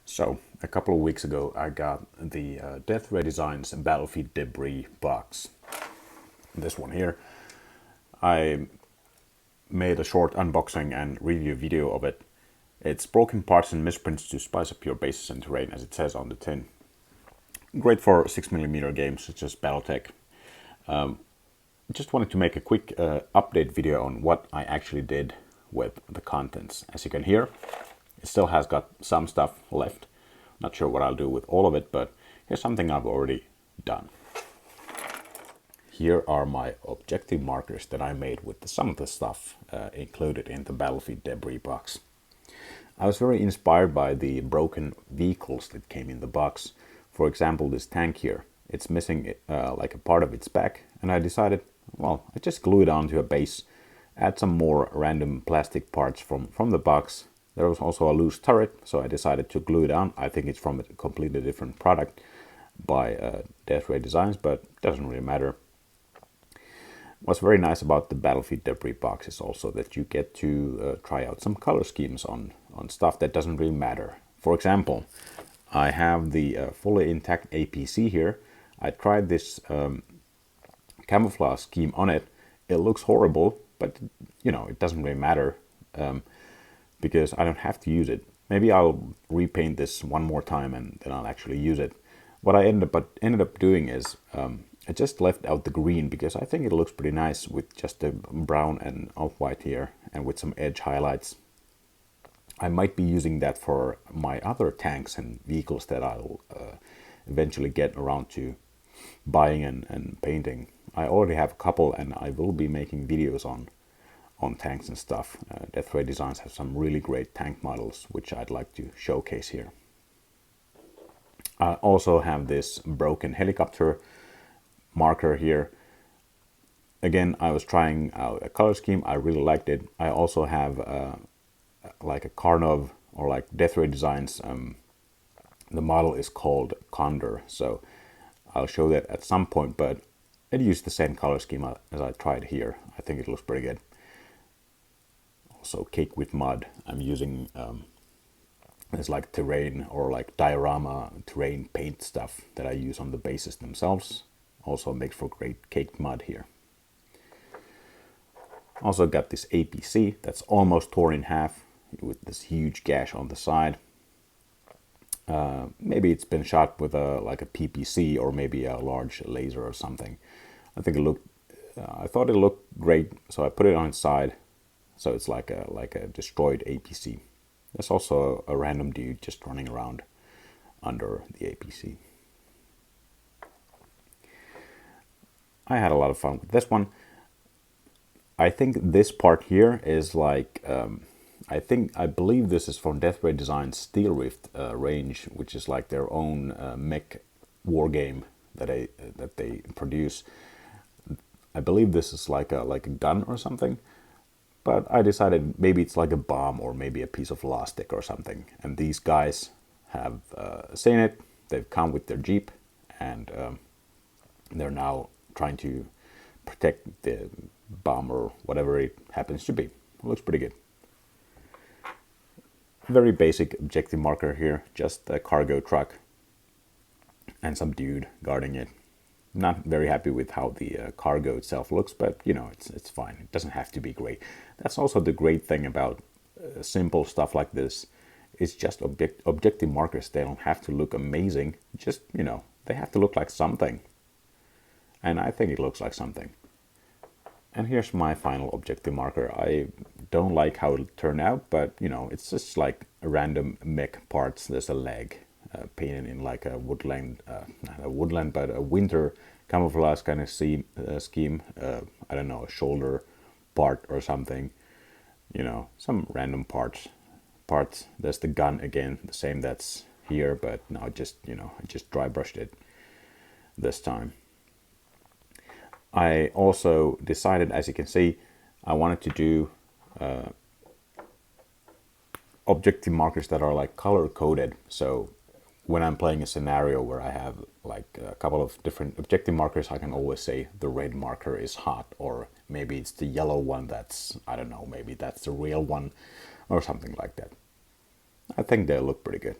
So, a couple of weeks ago, I got the Death Ray Designs Battlefield Debris box. This one here. I made a short unboxing and review video of it. It's broken parts and misprints to spice up your bases and terrain, as it says on the tin. Great for 6mm games such as Battletech. Just wanted to make a quick update video on what I actually did with the contents. As you can hear, it still has got some stuff left. Not sure what I'll do with all of it, but here's something I've already done. Here are my objective markers that I made with some of the stuff included in the Battlefield Debris box. I was very inspired by the broken vehicles that came in the box. For example, this tank here. It's missing like a part of its back, and I decided, well, I just glue it onto a base, add some more random plastic parts from the box. There was also a loose turret, so I decided to glue it on. I think it's from a completely different product by Death Ray Designs, but it doesn't really matter. What's very nice about the Battlefield Debris box is also that you get to try out some color schemes on stuff that doesn't really matter. For example, I have the fully intact APC here. I tried this camouflage scheme on it. It looks horrible, but you know, it doesn't really matter because I don't have to use it. Maybe I'll repaint this one more time and then I'll actually use it. What I ended up doing is I just left out the green because I think it looks pretty nice with just the brown and off-white here and with some edge highlights. I might be using that for my other tanks and vehicles that I'll eventually get around to buying and painting. I already have a couple and I will be making videos on tanks and stuff. Death Ray Designs have some really great tank models which I'd like to showcase here. I also have this broken helicopter marker here. Again, I was trying out a color scheme. I really liked it. I also have like a Karnov or like Death Ray Designs. The model is called Condor, so I'll show that at some point, but it used the same color scheme as I tried here. I think it looks pretty good. Also Cake with Mud. I'm using it's like terrain or like diorama terrain paint stuff that I use on the bases themselves. Also makes for great caked mud here. Also got this APC that's almost torn in half with this huge gash on the side. Maybe it's been shot with like a PPC or maybe a large laser or something. I think it looked. I thought it looked great, so I put it on its side. So it's like a destroyed APC. There's also a random dude just running around under the APC. I had a lot of fun with this one. I think this part here is like, I believe this is from Death Ray Designs Steel Rift range, which is like their own mech war game that they produce. I believe this is like a gun or something, but I decided maybe it's like a bomb or maybe a piece of plastic or something. And these guys have seen it. They've come with their Jeep and they're now trying to protect the bomb or whatever it happens to be. It looks pretty good. Very basic objective marker here, just a cargo truck and some dude guarding it. Not very happy with how the cargo itself looks, but you know, it's fine. It doesn't have to be great. That's also the great thing about simple stuff like this. It's just objective markers. They don't have to look amazing. Just, you know, they have to look like something. And I think it looks like something. And here's my final objective marker. I don't like how it turned out, but you know, it's just like random mech parts. There's a leg painted in like a woodland, not a woodland, but a winter camouflage kind of scheme. I don't know, a shoulder part or something. You know, some random parts. There's the gun again, the same that's here, but now just, you know, I just dry brushed it this time. I also decided, as you can see, I wanted to do objective markers that are like color coded. So when I'm playing a scenario where I have like a couple of different objective markers, I can always say the red marker is hot, or maybe it's the yellow one that's, I don't know, maybe that's the real one or something like that. I think they look pretty good.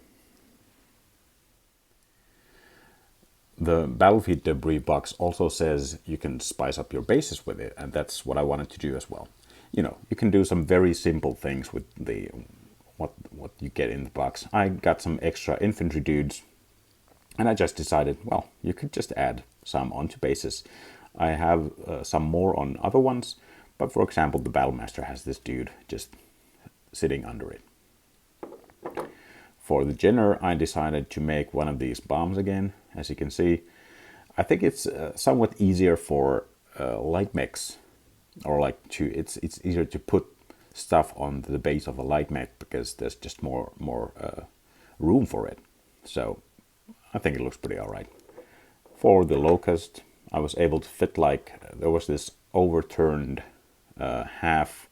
The battlefield debris box also says you can spice up your bases with it, and that's what I wanted to do as well. You know, you can do some very simple things with the what you get in the box. I got some extra infantry dudes, and I just decided, well, you could just add some onto bases. I have some more on other ones, but for example, the Battlemaster has this dude just sitting under it. For the Jenner, I decided to make one of these bombs again. As you can see, I think it's somewhat easier for light mechs, or like it's easier to put stuff on the base of a light mech because there's just more room for it. So I think it looks pretty alright. For the Locust, I was able to fit, like, there was this overturned half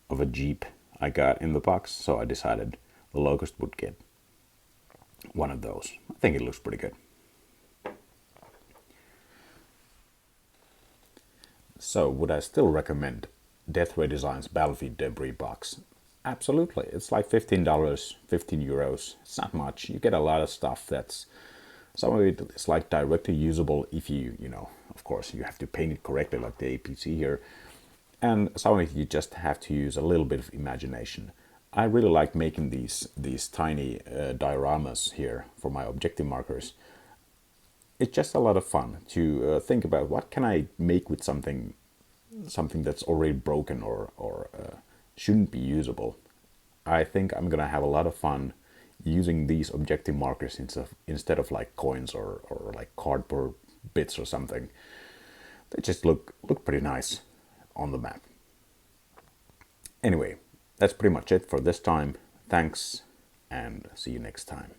of a Jeep I got in the box, so I decided the Locust would get one of those. I think it looks pretty good. So would I still recommend Death Ray Design's Battlefield Debris box? Absolutely. It's like $15, 15 euros. It's not much. You get a lot of stuff that's, some of it is like directly usable if you know, of course you have to paint it correctly like the APC here. And some of it you just have to use a little bit of imagination. I really like making these tiny dioramas here for my objective markers. It's just a lot of fun to think about what can I make with something that's already broken or shouldn't be usable. I think I'm gonna have a lot of fun using these objective markers instead of like coins or like cardboard bits or something. They just look pretty nice on the map. Anyway, that's pretty much it for this time. Thanks, and see you next time.